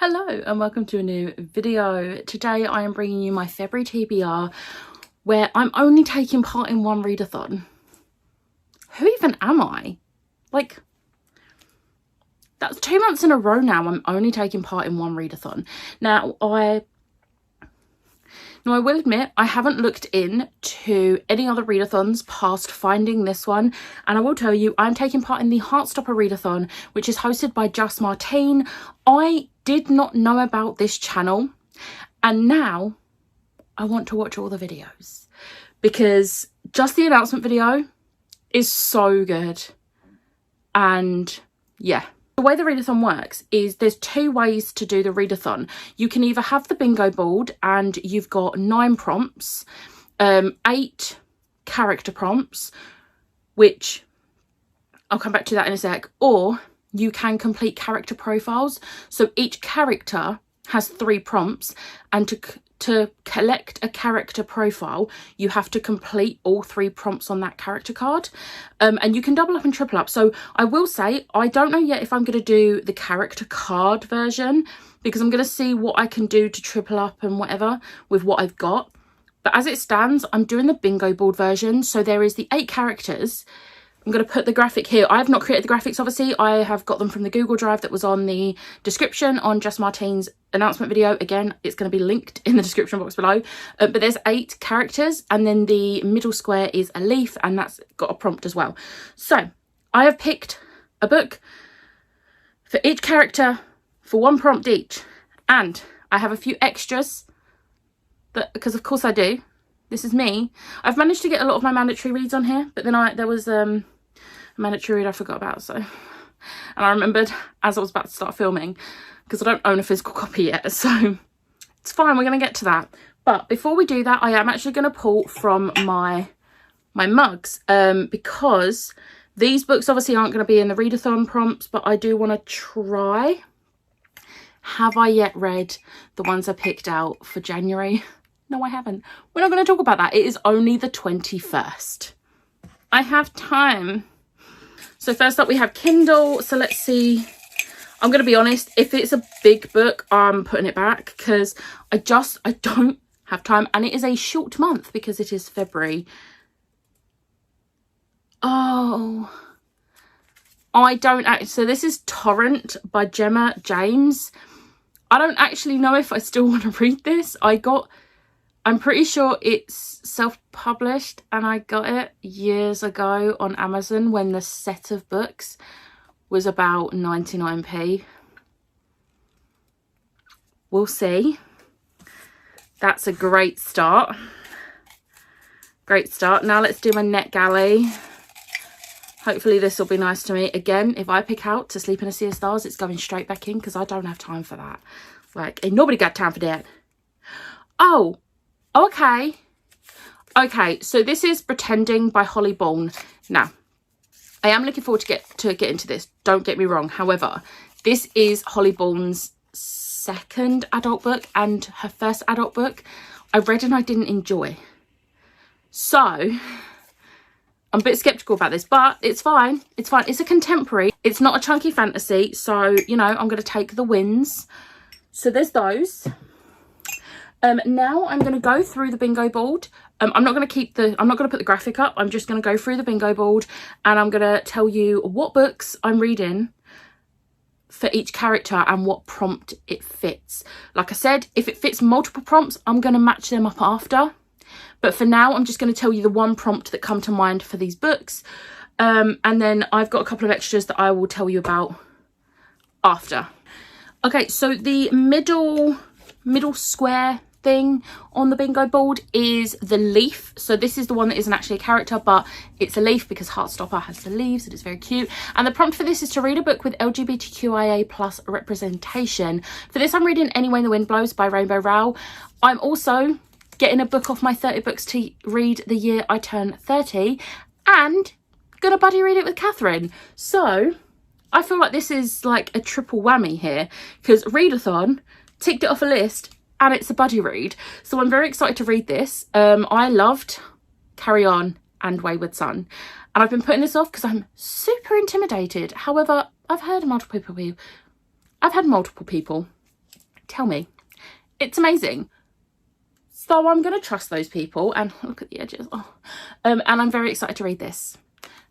Hello and welcome to a new video. Today I am bringing you my February TBR where I'm only taking part in one readathon. Who even am I? Like, that's 2 months in a row now I'm only taking part in one readathon. Now I will admit I haven't looked into any other readathons past finding this one, and I will tell you I'm taking part in the Heartstopper Readathon, which is hosted by Just Martine. I did not know about this channel and now I want to watch all the videos because just the announcement video is so good. And yeah, the way the readathon works is there's two ways to do the readathon. You can either have the bingo board and you've got 9 prompts, 8 character prompts, which I'll come back to that in a sec, or you can complete character profiles. So each character has 3 prompts, and to collect a character profile you have to complete all 3 prompts on that character card, and you can double up and triple up. So I will say I don't know yet if I'm going to do the character card version because I'm going to see what I can do to triple up and whatever with what I've got, but as it stands I'm doing the bingo board version. So there is the 8 characters. I'm going to put the graphic here. I have not created the graphics, obviously. I have got them from the Google Drive that was on the description on Just Martine's announcement video. Again, it's going to be linked in the description box below. But there's 8 characters, and then the middle square is a leaf, and that's got a prompt as well. So I have picked a book for each character for 1 prompt each, and I have a few extras that, because of course I do. This is me. I've managed to get a lot of my mandatory reads on here, but then there was a mandatory read I forgot about, and I remembered as I was about to start filming because I don't own a physical copy yet, so it's fine, we're going to get to that. But before we do that, I am actually going to pull from my mugs, because these books obviously aren't going to be in the readathon prompts, but I do want to try. Have I yet read the ones I picked out for January? No, I haven't. We're not going to talk about that. It is only the 21st. I have time. So first up we have Kindle. So let's see. I'm going to be honest. If it's a big book, I'm putting it back because I don't have time. And it is a short month because it is February. Oh. I don't actually. So this is Torrent by Gemma James. I don't actually know if I still want to read this. I'm pretty sure it's self-published and I got it years ago on Amazon when the set of books was about 99p. We'll see. That's a great start. Great start. Now let's do my NetGalley. Hopefully this will be nice to me. Again, if I pick out To Sleep in a Sea of Stars, it's going straight back in because I don't have time for that. Like, ain't nobody got time for that. Oh. Okay, so this is Pretending by Holly Bourne. Now, I am looking forward to get into this, don't get me wrong. However, this is Holly Bourne's second adult book and her first adult book I read and I didn't enjoy. So, I'm a bit sceptical about this, but it's fine. It's fine. It's a contemporary. It's not a chunky fantasy, so, you know, I'm going to take the wins. So there's those. Now I'm going to go through the bingo board. I'm not going to put the graphic up. I'm just going to go through the bingo board and I'm going to tell you what books I'm reading for each character and what prompt it fits. Like I said, if it fits multiple prompts, I'm going to match them up after. But for now, I'm just going to tell you the one prompt that come to mind for these books. And then I've got a couple of extras that I will tell you about after. Okay, so the middle square thing on the bingo board is the leaf. So this is the one that isn't actually a character, but it's a leaf because Heartstopper has the leaves and it's very cute. And the prompt for this is to read a book with LGBTQIA plus representation. For this I'm reading Anyway the Wind Blows by Rainbow Rowell. I'm also getting a book off my 30 books to read the year I turn 30 and gonna buddy read it with Catherine. So I feel like this is like a triple whammy here because readathon, ticked it off a list, and it's a buddy read. So I'm very excited to read this. I loved Carry On and Wayward Son. And I've been putting this off because I'm super intimidated. However, I've had multiple people tell me. It's amazing. So I'm going to trust those people, and look at the edges. Oh. And I'm very excited to read this.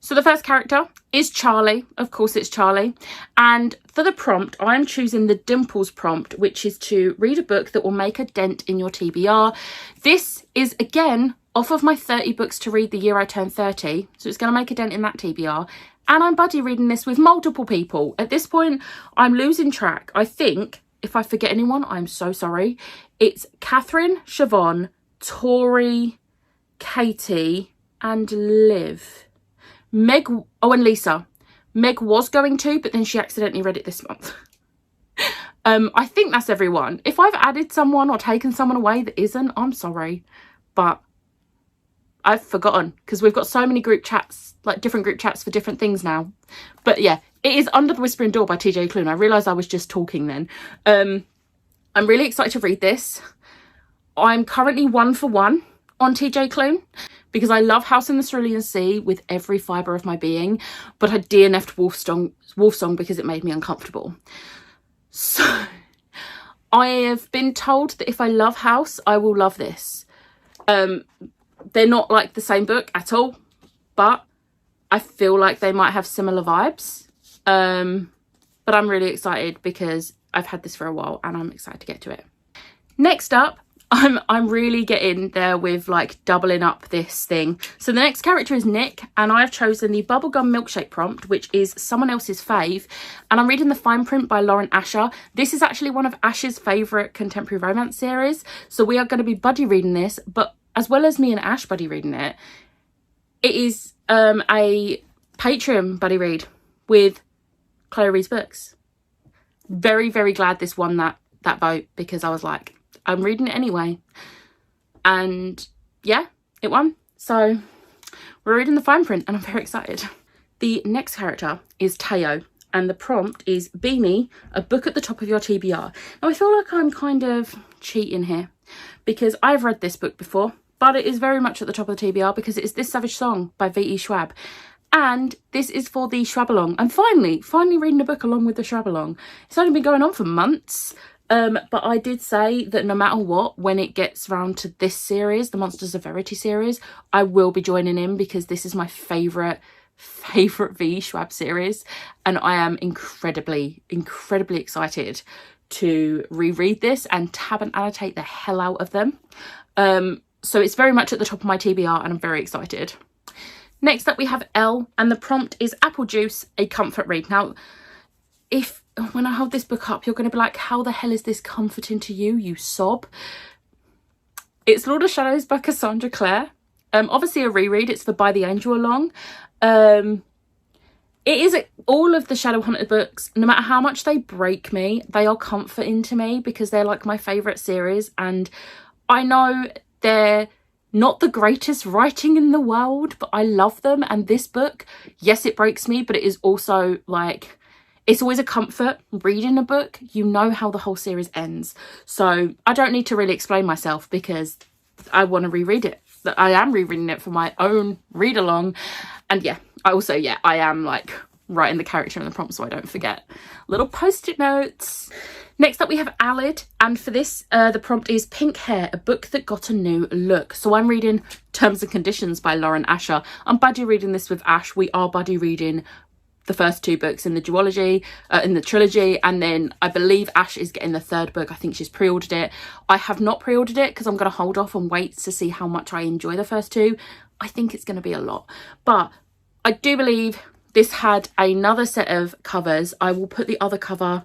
So the first character is Charlie. Of course it's Charlie. And for the prompt, I'm choosing the Dimples prompt, which is to read a book that will make a dent in your TBR. This is, again, off of my 30 books to read the year I turned 30. So it's going to make a dent in that TBR. And I'm buddy reading this with multiple people. At this point, I'm losing track. I think, if I forget anyone, I'm so sorry. It's Catherine, Siobhan, Tori, Katie, and Liv. Meg, oh, and Lisa. Meg was going to, but then she accidentally read it this month. I think that's everyone. If I've added someone or taken someone away that isn't, I'm sorry. But I've forgotten, because we've got so many group chats, like different group chats for different things now. But yeah, it is Under the Whispering Door by TJ Klune. I realised I was just talking then. I'm really excited to read this. I'm currently 1 for 1 on TJ Klune, because I love House in the Cerulean Sea with every fibre of my being, but I DNF'd Wolf Song because it made me uncomfortable. So I have been told that if I love House, I will love this. They're not like the same book at all, but I feel like they might have similar vibes. But I'm really excited because I've had this for a while and I'm excited to get to it. Next up, I'm really getting there with like doubling up this thing. So the next character is Nick, and I've chosen the Bubblegum Milkshake prompt, which is someone else's fave, and I'm reading The Fine Print by Lauren Asher. This is actually one of Ash's favourite contemporary romance series, so we are going to be buddy reading this, but as well as me and Ash buddy reading it, it is a Patreon buddy read with Chloe Reads Books. Very, very glad this won that vote, because I was like, I'm reading it anyway. And yeah, it won. So we're reading The Fine Print and I'm very excited. The next character is Teo, and the prompt is Beanie, a book at the top of your TBR. Now I feel like I'm kind of cheating here because I've read this book before, but it is very much at the top of the TBR because it is This Savage Song by V.E. Schwab. And this is for the Schwab-along. I'm finally reading a book along with the Schwab-along. It's only been going on for months. But I did say that no matter what, when it gets round to this series, the Monsters of Verity series, I will be joining in because this is my favourite V. Schwab series. And I am incredibly excited to reread this and tab and annotate the hell out of them. So it's very much at the top of my TBR and I'm very excited. Next up we have Elle, and the prompt is Apple Juice, a comfort read. Now, when I hold this book up, you're going to be like, how the hell is this comforting to you, you sob? It's Lord of Shadows by Cassandra Clare. Obviously a reread. It's the By the Angel Along. It is all of the Shadowhunter books, no matter how much they break me, they are comforting to me because they're like my favourite series. And I know they're not the greatest writing in the world, but I love them. And this book, yes, it breaks me, but it is also like, it's always a comfort reading a book. You know how the whole series ends. So I don't need to really explain myself because I want to reread it. I am rereading it for my own read along. And yeah, I am like writing the character in the prompt so I don't forget. Little post-it notes. Next up we have Alid, and for this the prompt is Pink Hair, a book that got a new look. So I'm reading Terms and Conditions by Lauren Asher. I'm buddy reading this with Ash. We are buddy reading the first 2 books in the duology, in the trilogy, and then I believe Ash is getting the 3rd book. I think she's pre-ordered it. I have not pre-ordered it because I'm going to hold off and wait to see how much I enjoy the first 2. I think it's going to be a lot, but I do believe this had another set of covers. I will put the other cover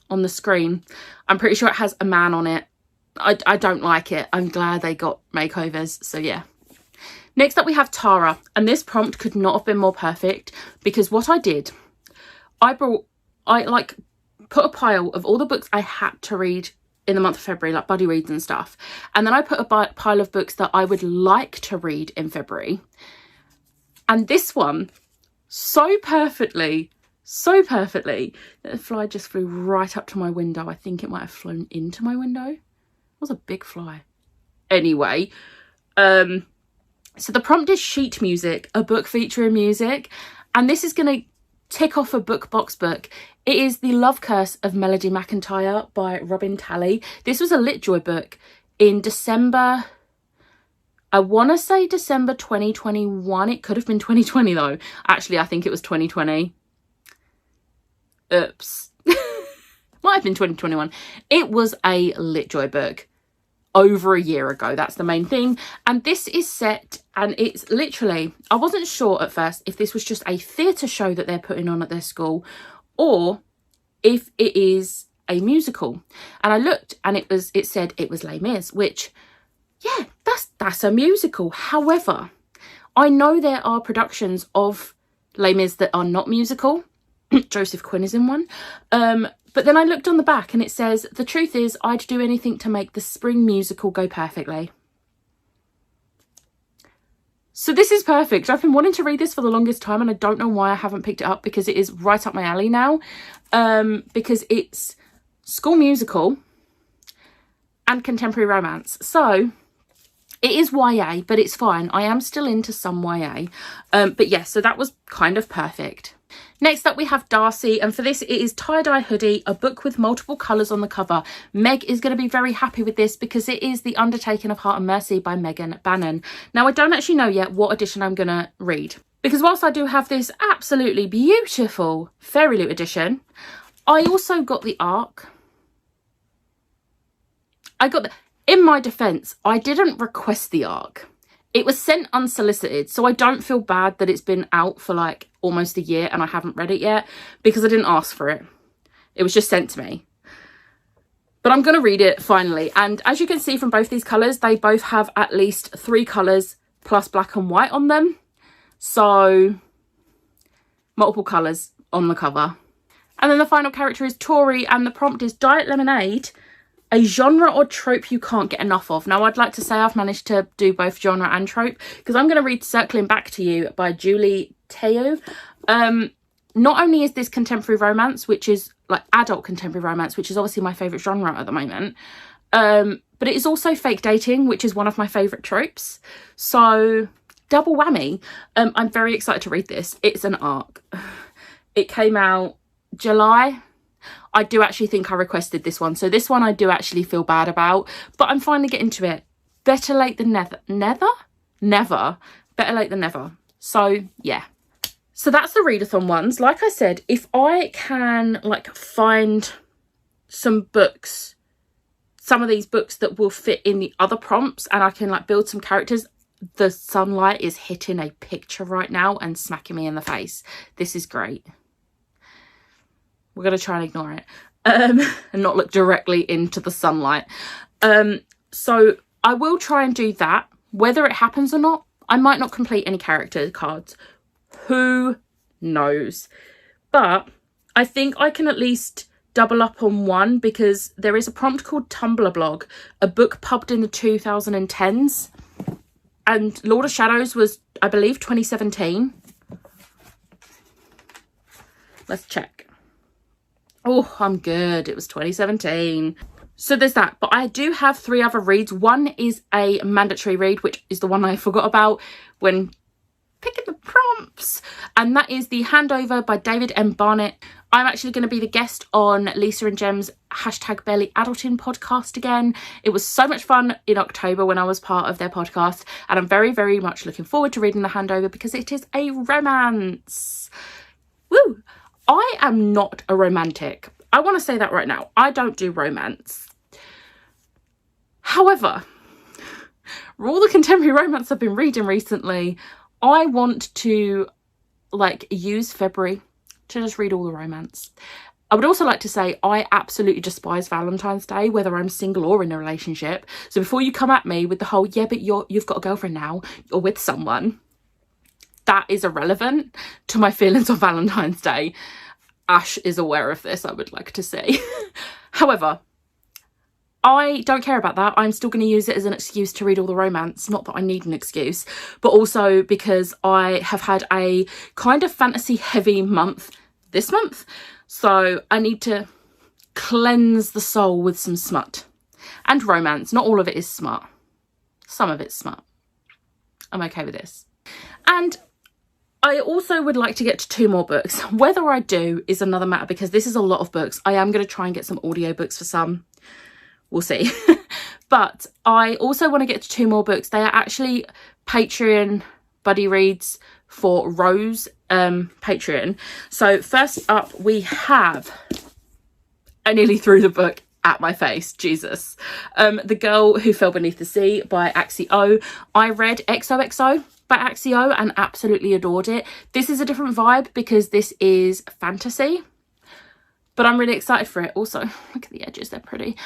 on the screen. I'm pretty sure it has a man on it. I don't like it. I'm glad they got makeovers, so yeah. Next up we have Tara, and this prompt could not have been more perfect because what I did, I put a pile of all the books I had to read in the month of February, like buddy reads and stuff, and then I put a pile of books that I would like to read in February. And this one, so perfectly, the fly just flew right up to my window. I think it might have flown into my window. It was a big fly. Anyway, so the prompt is Sheet Music, a book featuring music, and this is going to tick off a book box book. It is The Love Curse of Melody McIntyre by Robin Talley. This was a LitJoy book in December, I want to say December 2021. It could have been 2020 though. Actually, I think it was 2020. Oops. Might have been 2021. It was a LitJoy book over a year ago. That's the main thing. And this is set, and it's literally, I wasn't sure at first if this was just a theatre show that they're putting on at their school or if it is a musical. And I looked and it said it was Les Mis, which, yeah, that's a musical. However, I know there are productions of Les Mis that are not musical. Joseph Quinn is in one. But then I looked on the back and it says, the truth is I'd do anything to make the spring musical go perfectly. So this is perfect. I've been wanting to read this for the longest time and I don't know why I haven't picked it up, because it is right up my alley now. Because it's school musical and contemporary romance. So it is YA, but it's fine. I am still into some YA. But yeah, so that was kind of perfect. Next up we have Darcy, and for this it is Tie-Dye Hoodie, a book with multiple colours on the cover. Meg is going to be very happy with this because it is The Undertaking of Heart and Mercy by Megan Bannon. Now I don't actually know yet what edition I'm going to read, because whilst I do have this absolutely beautiful Fairy Loot edition, I also got the ARC. In my defence, I didn't request the ARC. It was sent unsolicited, so I don't feel bad that it's been out for like almost a year and I haven't read it yet, because I didn't ask for it. It was just sent to me. But I'm going to read it finally. And as you can see from both these colours, they both have at least 3 colours plus black and white on them. So multiple colours on the cover. And then the final character is Tori, and the prompt is Diet Lemonade, a genre or trope you can't get enough of. Now, I'd like to say I've managed to do both genre and trope, because I'm going to read Circling Back to You by Julie Teo. Not only is this contemporary romance, which is like adult contemporary romance, which is obviously my favourite genre at the moment, but it is also fake dating, which is one of my favourite tropes. So double whammy. I'm very excited to read this. It's an ARC. It came out July. I do actually think I requested this one, so this one I do actually feel bad about, but I'm finally getting to it. Better late than never. Better late than never. So yeah, so that's the readathon ones. Like I said, if I can like find some books, some of these books that will fit in the other prompts, and I can like build some characters. The sunlight is hitting a picture right now and smacking me in the face. This is great. We're going to try and ignore it and not look directly into the sunlight. So I will try and do that. Whether it happens or not, I might not complete any character cards. Who knows? But I think I can at least double up on one, because there is a prompt called Tumblr Blog, a book pubbed in the 2010s. And Lord of Shadows was, I believe, 2017. Let's check. Oh, I'm good. It was 2017. So there's that. But I do have 3 other reads. One is a mandatory read, which is the one I forgot about when picking the prompts. And that is The Handover by David M. Barnett. I'm actually going to be the guest on Lisa and Jem's #BarelyAdulting podcast again. It was so much fun in October when I was part of their podcast. And I'm very, very much looking forward to reading The Handover, because it is a romance. Woo! I am not a romantic. I want to say that right now. I don't do romance. However, all the contemporary romance I've been reading recently, I want to like use February to just read all the romance. I would also like to say I absolutely despise Valentine's Day, whether I'm single or in a relationship. So before you come at me with the whole, yeah, but you've got a girlfriend now, you're with someone, that is irrelevant to my feelings on Valentine's Day. Ash is aware of this, I would like to say. However, I don't care about that. I'm still going to use it as an excuse to read all the romance. Not that I need an excuse, but also because I have had a kind of fantasy heavy month this month. So I need to cleanse the soul with some smut and romance. Not all of it is smart. Some of it's smart. I'm okay with this. And I also would like to get to 2 more books. Whether I do is another matter, because this is a lot of books. I am going to try and get some audiobooks for some. We'll see. But I also want to get to 2 more books. They are actually Patreon buddy reads for Rose Patreon. So first up we have, I nearly threw the book at my face, Jesus. The Girl Who Fell Beneath the Sea by Axio. I read XOXO by Axio and absolutely adored it. This is a different vibe because this is fantasy, but I'm really excited for it. Also, look at the edges, they're pretty.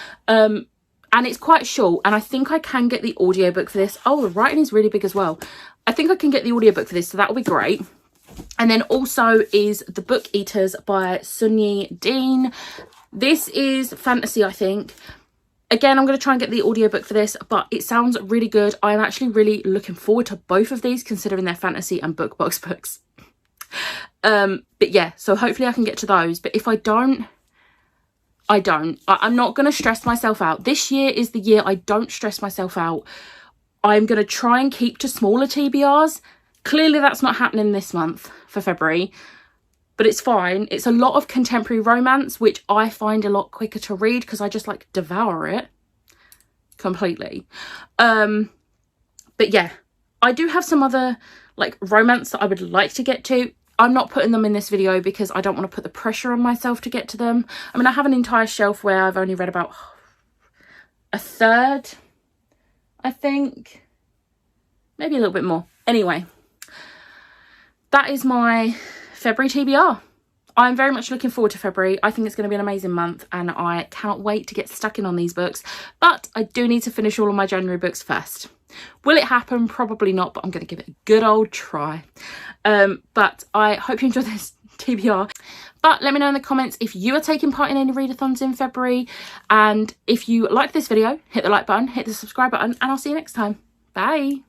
And it's quite short, and I think I can get the audiobook for this. Oh, the writing is really big as well. I think I can get the audiobook for this, so that will be great. And then also is The Book Eaters by Sunyi Dean. This is fantasy, I think. Again, I'm going to try and get the audiobook for this, but it sounds really good. I'm actually really looking forward to both of these, considering they're fantasy and book box books. But yeah, so hopefully I can get to those. But if I don't, I don't. I'm not going to stress myself out. This year is the year I don't stress myself out. I'm going to try and keep to smaller TBRs. Clearly that's not happening this month for February, but it's fine. It's a lot of contemporary romance, which I find a lot quicker to read because I just like devour it completely. But yeah, I do have some other like romance that I would like to get to. I'm not putting them in this video because I don't want to put the pressure on myself to get to them. I mean, I have an entire shelf where I've only read about a third, I think. Maybe a little bit more. Anyway, that is my February TBR. I'm very much looking forward to February. I think it's going to be an amazing month and I can't wait to get stuck in on these books. But I do need to finish all of my January books first. Will it happen? Probably not, but I'm going to give it a good old try. But I hope you enjoyed this TBR. But let me know in the comments if you are taking part in any readathons in February. And if you like this video, hit the like button, hit the subscribe button, and I'll see you next time. Bye.